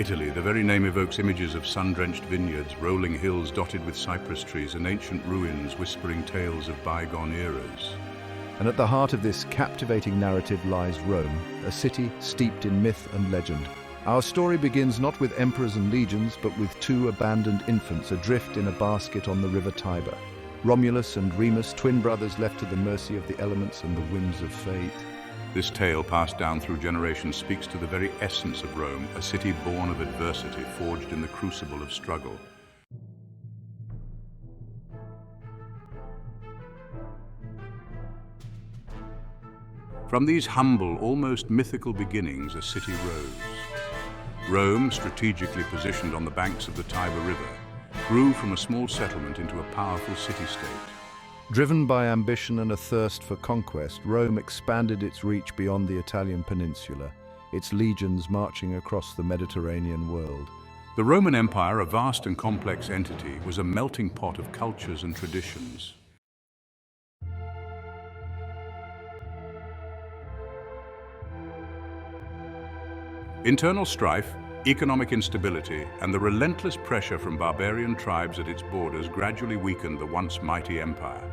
Italy, the very name evokes images of sun-drenched vineyards, rolling hills dotted with cypress trees, and ancient ruins whispering tales of bygone eras. And at the heart of this captivating narrative lies Rome, a city steeped in myth and legend. Our story begins not with emperors and legions, but with two abandoned infants adrift in a basket on the river Tiber. Romulus and Remus, twin brothers left to the mercy of the elements and the whims of fate. This tale, passed down through generations, speaks to the very essence of Rome, a city born of adversity, forged in the crucible of struggle. From these humble, almost mythical beginnings, a city rose. Rome, strategically positioned on the banks of the Tiber River, grew from a small settlement into a powerful city-state. Driven by ambition and a thirst for conquest, Rome expanded its reach beyond the Italian peninsula, its legions marching across the Mediterranean world. The Roman Empire, a vast and complex entity, was a melting pot of cultures and traditions. Internal strife, economic instability, and the relentless pressure from barbarian tribes at its borders gradually weakened the once mighty empire.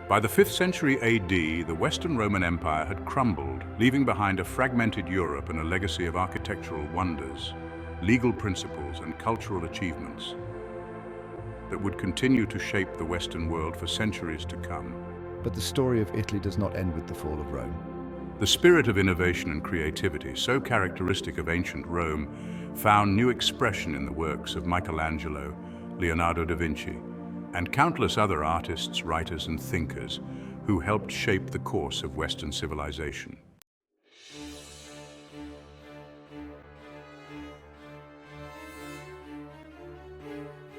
By the 5th century AD, the Western Roman Empire had crumbled, leaving behind a fragmented Europe and a legacy of architectural wonders, legal principles, and cultural achievements that would continue to shape the Western world for centuries to come. But the story of Italy does not end with the fall of Rome. The spirit of innovation and creativity, so characteristic of ancient Rome, found new expression in the works of Michelangelo, Leonardo da Vinci, and countless other artists, writers, and thinkers who helped shape the course of Western civilization.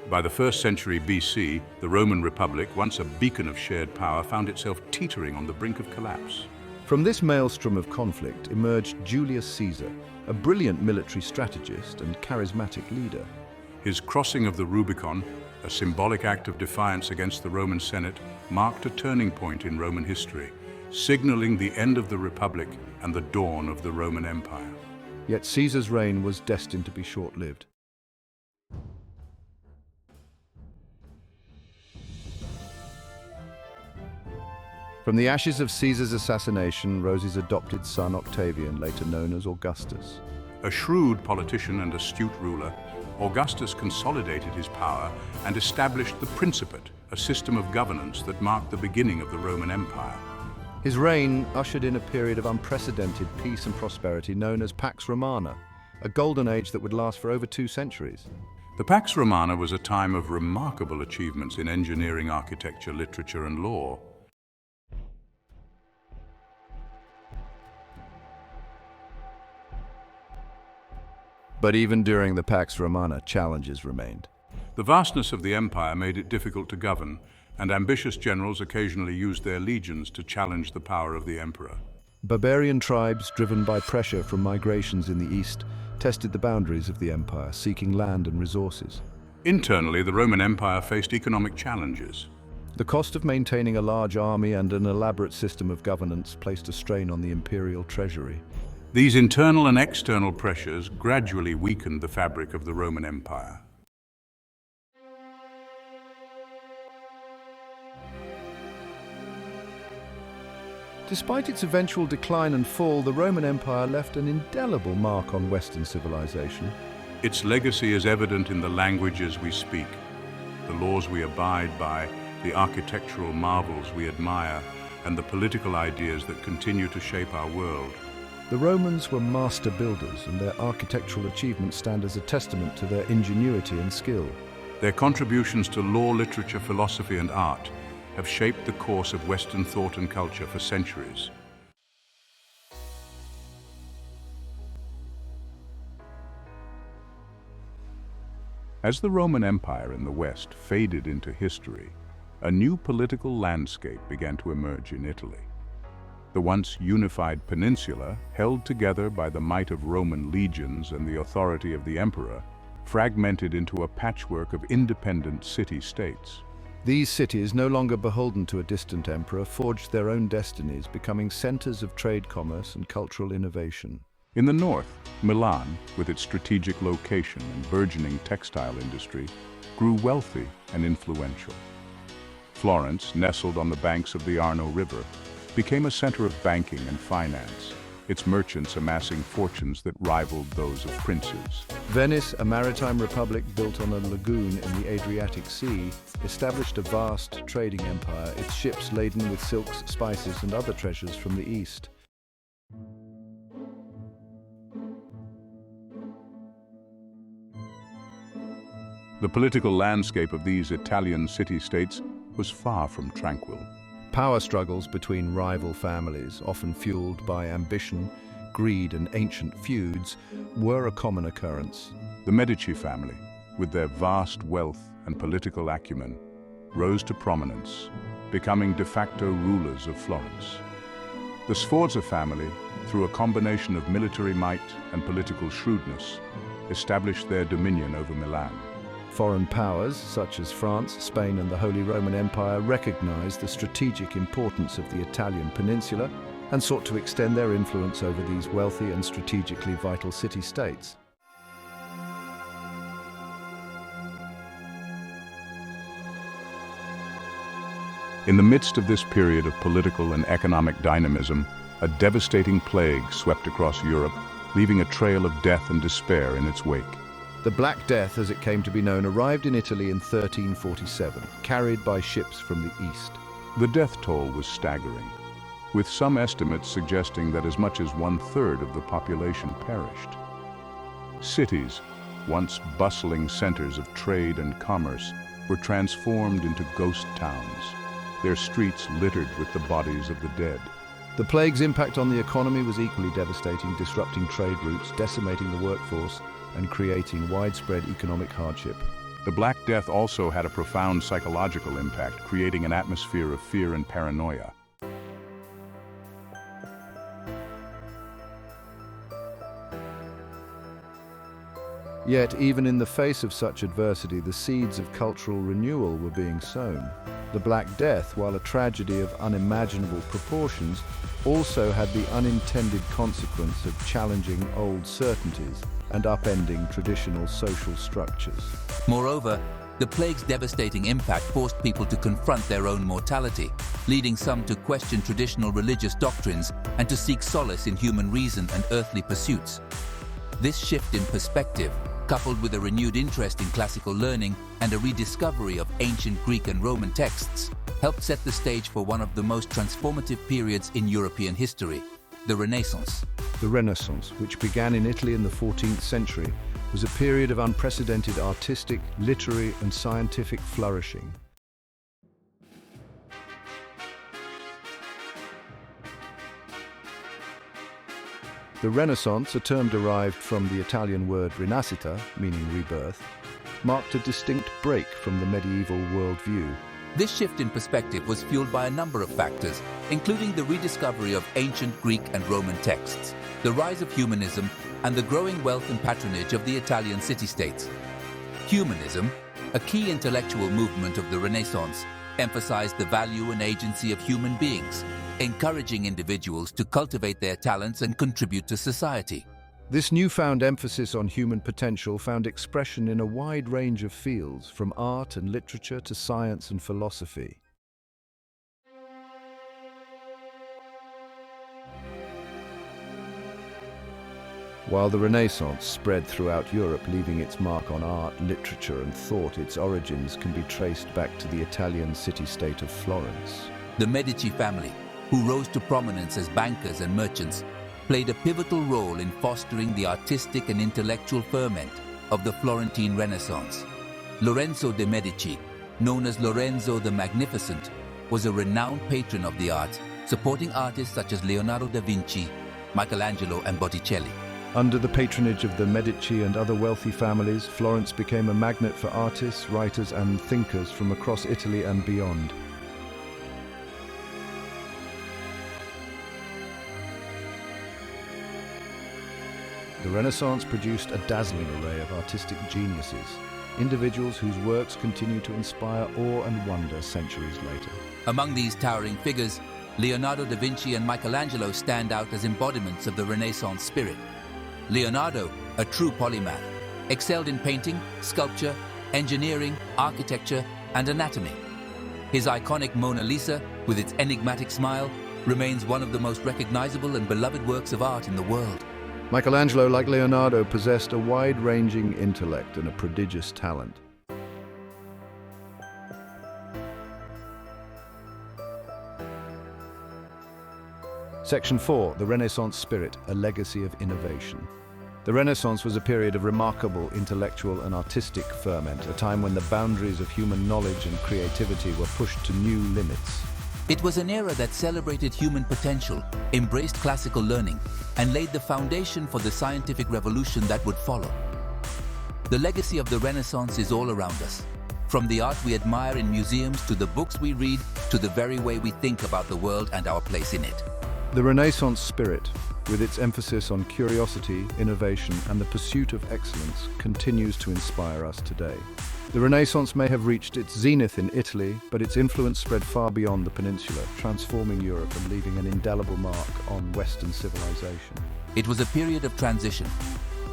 By the 1st century BC, the Roman Republic, once a beacon of shared power, found itself teetering on the brink of collapse. From this maelstrom of conflict emerged Julius Caesar, a brilliant military strategist and charismatic leader. His crossing of the Rubicon, a symbolic act of defiance against the Roman Senate, marked a turning point in Roman history, signaling the end of the Republic and the dawn of the Roman Empire. Yet Caesar's reign was destined to be short-lived. From the ashes of Caesar's assassination rose his adopted son Octavian, later known as Augustus. A shrewd politician and astute ruler, Augustus consolidated his power and established the Principate, a system of governance that marked the beginning of the Roman Empire. His reign ushered in a period of unprecedented peace and prosperity known as Pax Romana, a golden age that would last for over 2 centuries. The Pax Romana was a time of remarkable achievements in engineering, architecture, literature, and law. But even during the Pax Romana, challenges remained. The vastness of the empire made it difficult to govern, and ambitious generals occasionally used their legions to challenge the power of the emperor. Barbarian tribes, driven by pressure from migrations in the east, tested the boundaries of the empire, seeking land and resources. Internally, the Roman Empire faced economic challenges. The cost of maintaining a large army and an elaborate system of governance placed a strain on the imperial treasury. These internal and external pressures gradually weakened the fabric of the Roman Empire. Despite its eventual decline and fall, the Roman Empire left an indelible mark on Western civilization. Its legacy is evident in the languages we speak, the laws we abide by, the architectural marvels we admire, and the political ideas that continue to shape our world. The Romans were master builders, and their architectural achievements stand as a testament to their ingenuity and skill. Their contributions to law, literature, philosophy, and art have shaped the course of Western thought and culture for centuries. As the Roman Empire in the West faded into history, a new political landscape began to emerge in Italy. The once unified peninsula, held together by the might of Roman legions and the authority of the emperor, fragmented into a patchwork of independent city-states. These cities, no longer beholden to a distant emperor, forged their own destinies, becoming centers of trade, commerce, and cultural innovation. In the north, Milan, with its strategic location and burgeoning textile industry, grew wealthy and influential. Florence, nestled on the banks of the Arno River, became a center of banking and finance, its merchants amassing fortunes that rivaled those of princes. Venice, a maritime republic built on a lagoon in the Adriatic Sea, established a vast trading empire, its ships laden with silks, spices, and other treasures from the east. The political landscape of these Italian city-states was far from tranquil. Power struggles between rival families, often fueled by ambition, greed, and ancient feuds, were a common occurrence. The Medici family, with their vast wealth and political acumen, rose to prominence, becoming de facto rulers of Florence. The Sforza family, through a combination of military might and political shrewdness, established their dominion over Milan. Foreign powers, such as France, Spain, and the Holy Roman Empire, recognized the strategic importance of the Italian peninsula and sought to extend their influence over these wealthy and strategically vital city-states. In the midst of this period of political and economic dynamism, a devastating plague swept across Europe, leaving a trail of death and despair in its wake. The Black Death, as it came to be known, arrived in Italy in 1347, carried by ships from the east. The death toll was staggering, with some estimates suggesting that as much as 1/3 of the population perished. Cities, once bustling centers of trade and commerce, were transformed into ghost towns, their streets littered with the bodies of the dead. The plague's impact on the economy was equally devastating, disrupting trade routes, decimating the workforce, and creating widespread economic hardship. The Black Death also had a profound psychological impact, creating an atmosphere of fear and paranoia. Yet, even in the face of such adversity, the seeds of cultural renewal were being sown. The Black Death, while a tragedy of unimaginable proportions, also had the unintended consequence of challenging old certainties and upending traditional social structures. Moreover, the plague's devastating impact forced people to confront their own mortality, leading some to question traditional religious doctrines and to seek solace in human reason and earthly pursuits. This shift in perspective, coupled with a renewed interest in classical learning and a rediscovery of ancient Greek and Roman texts, helped set the stage for one of the most transformative periods in European history, the Renaissance. The Renaissance, which began in Italy in the 14th century, was a period of unprecedented artistic, literary, and scientific flourishing. The Renaissance, a term derived from the Italian word rinascita, meaning rebirth, marked a distinct break from the medieval worldview. This shift in perspective was fueled by a number of factors, including the rediscovery of ancient Greek and Roman texts, the rise of humanism, and the growing wealth and patronage of the Italian city-states. Humanism, a key intellectual movement of the Renaissance, emphasized the value and agency of human beings, encouraging individuals to cultivate their talents and contribute to society. This newfound emphasis on human potential found expression in a wide range of fields, from art and literature to science and philosophy. While the Renaissance spread throughout Europe, leaving its mark on art, literature, and thought, its origins can be traced back to the Italian city-state of Florence. The Medici family, who rose to prominence as bankers and merchants, played a pivotal role in fostering the artistic and intellectual ferment of the Florentine Renaissance. Lorenzo de' Medici, known as Lorenzo the Magnificent, was a renowned patron of the arts, supporting artists such as Leonardo da Vinci, Michelangelo, and Botticelli. Under the patronage of the Medici and other wealthy families, Florence became a magnet for artists, writers, and thinkers from across Italy and beyond. The Renaissance produced a dazzling array of artistic geniuses, individuals whose works continue to inspire awe and wonder centuries later. Among these towering figures, Leonardo da Vinci and Michelangelo stand out as embodiments of the Renaissance spirit. Leonardo, a true polymath, excelled in painting, sculpture, engineering, architecture, and anatomy. His iconic Mona Lisa, with its enigmatic smile, remains one of the most recognizable and beloved works of art in the world. Michelangelo, like Leonardo, possessed a wide-ranging intellect and a prodigious talent. Section 4, the Renaissance spirit, a legacy of innovation. The Renaissance was a period of remarkable intellectual and artistic ferment, a time when the boundaries of human knowledge and creativity were pushed to new limits. It was an era that celebrated human potential, embraced classical learning, and laid the foundation for the scientific revolution that would follow. The legacy of the Renaissance is all around us. From the art we admire in museums to the books we read to the very way we think about the world and our place in it. The Renaissance spirit, with its emphasis on curiosity, innovation, and the pursuit of excellence, continues to inspire us today. The Renaissance may have reached its zenith in Italy, but its influence spread far beyond the peninsula, transforming Europe and leaving an indelible mark on Western civilization. It was a period of transition,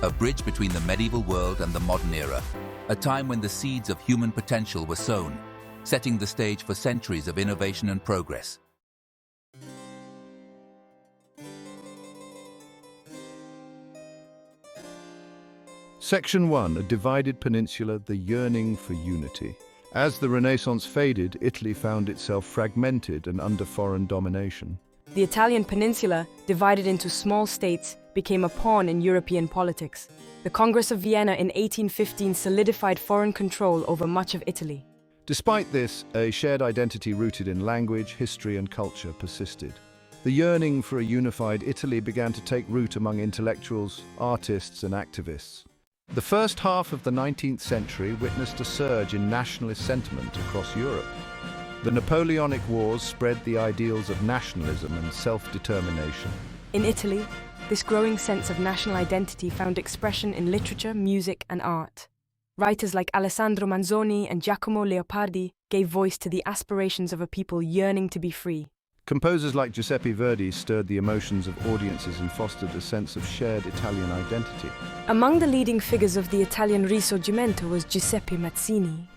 a bridge between the medieval world and the modern era, a time when the seeds of human potential were sown, setting the stage for centuries of innovation and progress. Section 1, a divided peninsula, the yearning for unity. As the Renaissance faded, Italy found itself fragmented and under foreign domination. The Italian peninsula, divided into small states, became a pawn in European politics. The Congress of Vienna in 1815 solidified foreign control over much of Italy. Despite this, a shared identity rooted in language, history, and culture persisted. The yearning for a unified Italy began to take root among intellectuals, artists, and activists. The first half of the 19th century witnessed a surge in nationalist sentiment across Europe. The Napoleonic Wars spread the ideals of nationalism and self-determination. In Italy, this growing sense of national identity found expression in literature, music, and art. Writers like Alessandro Manzoni and Giacomo Leopardi gave voice to the aspirations of a people yearning to be free. Composers like Giuseppe Verdi stirred the emotions of audiences and fostered a sense of shared Italian identity. Among the leading figures of the Italian Risorgimento was Giuseppe Mazzini.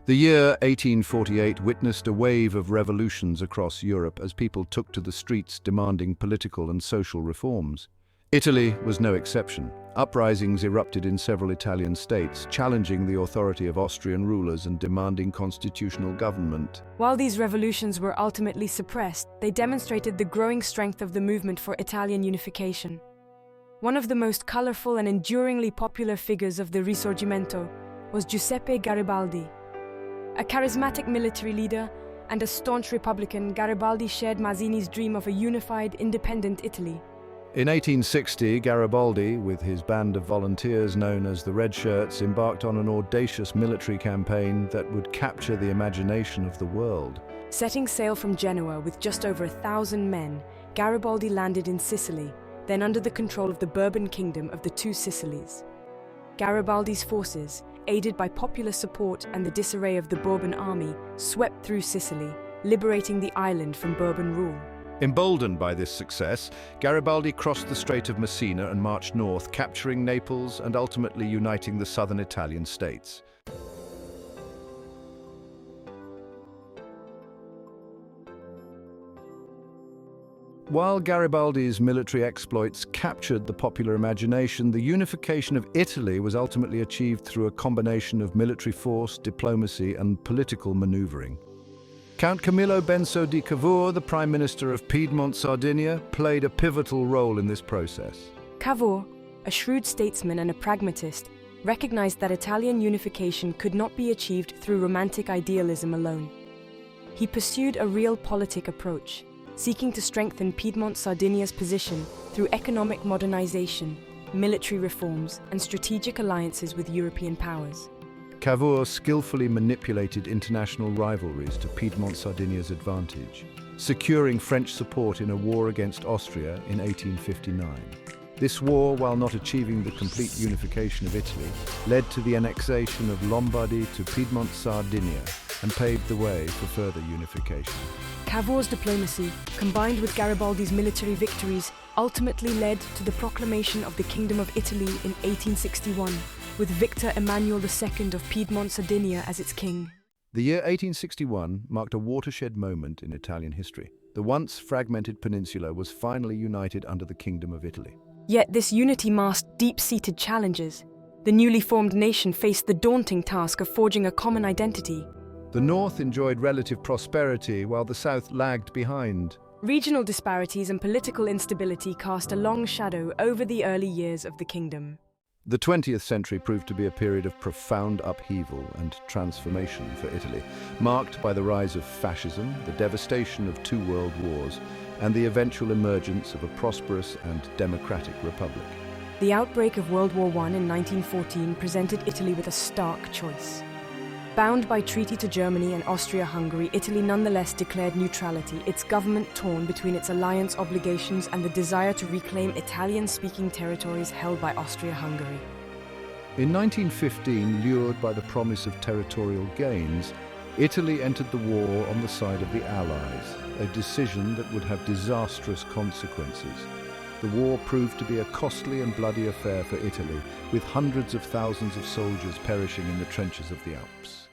The year 1848 witnessed a wave of revolutions across Europe as people took to the streets demanding political and social reforms. Italy was no exception. Uprisings erupted in several Italian states, challenging the authority of Austrian rulers and demanding constitutional government. While these revolutions were ultimately suppressed, they demonstrated the growing strength of the movement for Italian unification. One of the most colorful and enduringly popular figures of the Risorgimento was Giuseppe Garibaldi. A charismatic military leader and a staunch Republican, Garibaldi shared Mazzini's dream of a unified, independent Italy. In 1860, Garibaldi, with his band of volunteers known as the Red Shirts, embarked on an audacious military campaign that would capture the imagination of the world. Setting sail from Genoa with just over 1,000 men, Garibaldi landed in Sicily, then under the control of the Bourbon Kingdom of the Two Sicilies. Garibaldi's forces, aided by popular support and the disarray of the Bourbon army, swept through Sicily, liberating the island from Bourbon rule. Emboldened by this success, Garibaldi crossed the Strait of Messina and marched north, capturing Naples and ultimately uniting the southern Italian states. While Garibaldi's military exploits captured the popular imagination, the unification of Italy was ultimately achieved through a combination of military force, diplomacy, and political maneuvering. Count Camillo Benso di Cavour, the Prime Minister of Piedmont, Sardinia, played a pivotal role in this process. Cavour, a shrewd statesman and a pragmatist, recognized that Italian unification could not be achieved through romantic idealism alone. He pursued a realpolitik approach, seeking to strengthen Piedmont, Sardinia's position through economic modernization, military reforms, and strategic alliances with European powers. Cavour skillfully manipulated international rivalries to Piedmont Sardinia's advantage, securing French support in a war against Austria in 1859. This war, while not achieving the complete unification of Italy, led to the annexation of Lombardy to Piedmont, Sardinia, and paved the way for further unification. Cavour's diplomacy, combined with Garibaldi's military victories, ultimately led to the proclamation of the Kingdom of Italy in 1861, with Victor Emmanuel II of Piedmont, Sardinia as its king. The year 1861 marked a watershed moment in Italian history. The once fragmented peninsula was finally united under the Kingdom of Italy. Yet this unity masked deep-seated challenges. The newly formed nation faced the daunting task of forging a common identity. The North enjoyed relative prosperity while the South lagged behind. Regional disparities and political instability cast a long shadow over the early years of the kingdom. The 20th century proved to be a period of profound upheaval and transformation for Italy, marked by the rise of fascism, the devastation of 2 world wars, and the eventual emergence of a prosperous and democratic republic. The outbreak of World War I in 1914 presented Italy with a stark choice. Bound by treaty to Germany and Austria-Hungary, Italy nonetheless declared neutrality, its government torn between its alliance obligations and the desire to reclaim Italian-speaking territories held by Austria-Hungary. In 1915, lured by the promise of territorial gains, Italy entered the war on the side of the Allies, a decision that would have disastrous consequences. The war proved to be a costly and bloody affair for Italy, with hundreds of thousands of soldiers perishing in the trenches of the Alps.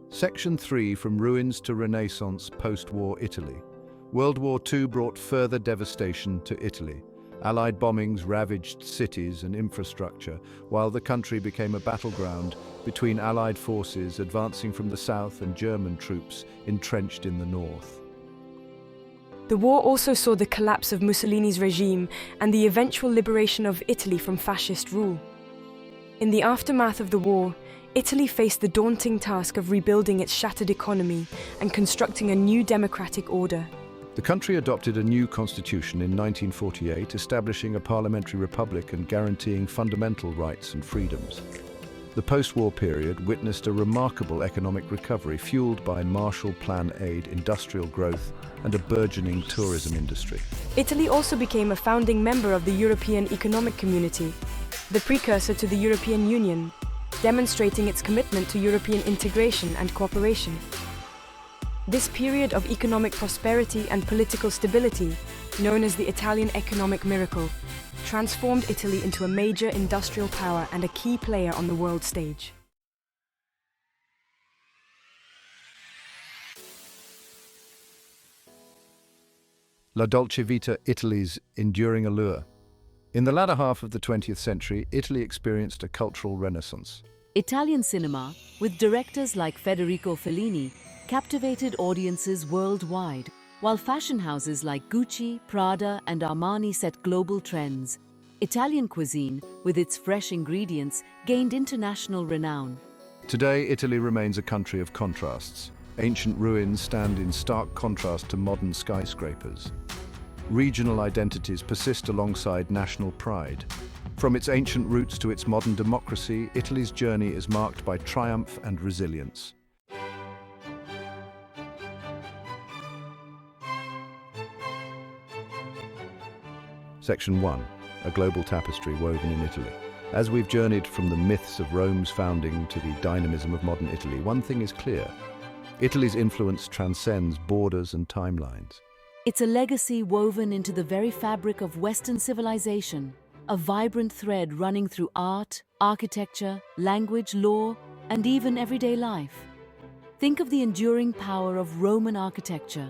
Section 3, From Ruins to Renaissance, Post-War Italy. World War II brought further devastation to Italy. Allied bombings ravaged cities and infrastructure, while the country became a battleground between Allied forces advancing from the south and German troops entrenched in the north. The war also saw the collapse of Mussolini's regime and the eventual liberation of Italy from fascist rule. In the aftermath of the war, Italy faced the daunting task of rebuilding its shattered economy and constructing a new democratic order. The country adopted a new constitution in 1948, establishing a parliamentary republic and guaranteeing fundamental rights and freedoms. The post-war period witnessed a remarkable economic recovery fueled by Marshall Plan aid, industrial growth, and a burgeoning tourism industry. Italy also became a founding member of the European Economic Community, the precursor to the European Union, demonstrating its commitment to European integration and cooperation. This period of economic prosperity and political stability, known as the Italian economic miracle, transformed Italy into a major industrial power and a key player on the world stage. La Dolce Vita, Italy's enduring allure. In the latter half of the 20th century, Italy experienced a cultural renaissance. Italian cinema, with directors like Federico Fellini, captivated audiences worldwide, while fashion houses like Gucci, Prada, and Armani set global trends. Italian cuisine, with its fresh ingredients, gained international renown. Today, Italy remains a country of contrasts. Ancient ruins stand in stark contrast to modern skyscrapers. Regional identities persist alongside national pride. From its ancient roots to its modern democracy, Italy's journey is marked by triumph and resilience. Section 1. A global tapestry woven in Italy. As we've journeyed from the myths of Rome's founding to the dynamism of modern Italy, one thing is clear. Italy's influence transcends borders and timelines. It's a legacy woven into the very fabric of Western civilization, a vibrant thread running through art, architecture, language, law, and even everyday life. Think of the enduring power of Roman architecture,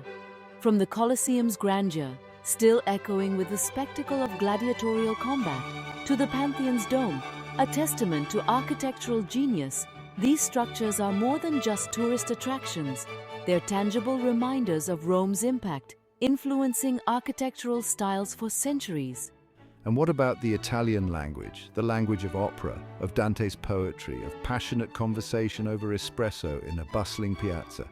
from the Colosseum's grandeur, still echoing with the spectacle of gladiatorial combat, to the Pantheon's dome, a testament to architectural genius. These structures are more than just tourist attractions. They're tangible reminders of Rome's impact, influencing architectural styles for centuries. And what about the Italian language, the language of opera, of Dante's poetry, of passionate conversation over espresso in a bustling piazza?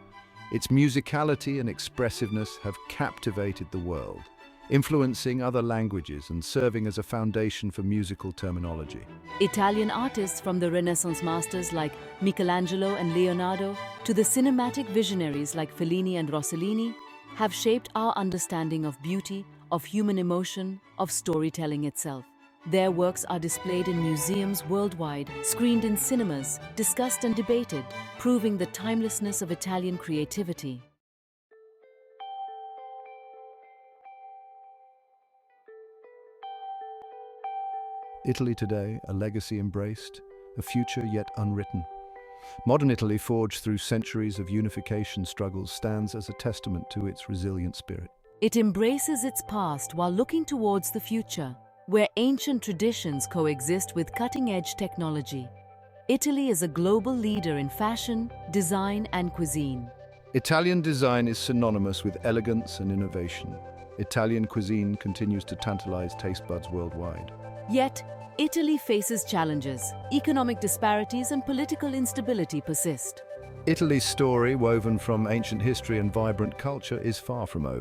Its musicality and expressiveness have captivated the world. influencing other languages and serving as a foundation for musical terminology. Italian artists, from the Renaissance masters like Michelangelo and Leonardo to the cinematic visionaries like Fellini and Rossellini, have shaped our understanding of beauty, of human emotion, of storytelling itself. Their works are displayed in museums worldwide, screened in cinemas, discussed and debated, proving the timelessness of Italian creativity. Italy today, a legacy embraced, a future yet unwritten. Modern Italy, forged through centuries of unification struggles, stands as a testament to its resilient spirit. It embraces its past while looking towards the future, where ancient traditions coexist with cutting-edge technology. Italy is a global leader in fashion, design, and cuisine. Italian design is synonymous with elegance and innovation. Italian cuisine continues to tantalize taste buds worldwide. Yet, Italy faces challenges. Economic disparities and political instability persist. Italy's story, woven from ancient history and vibrant culture, is far from over.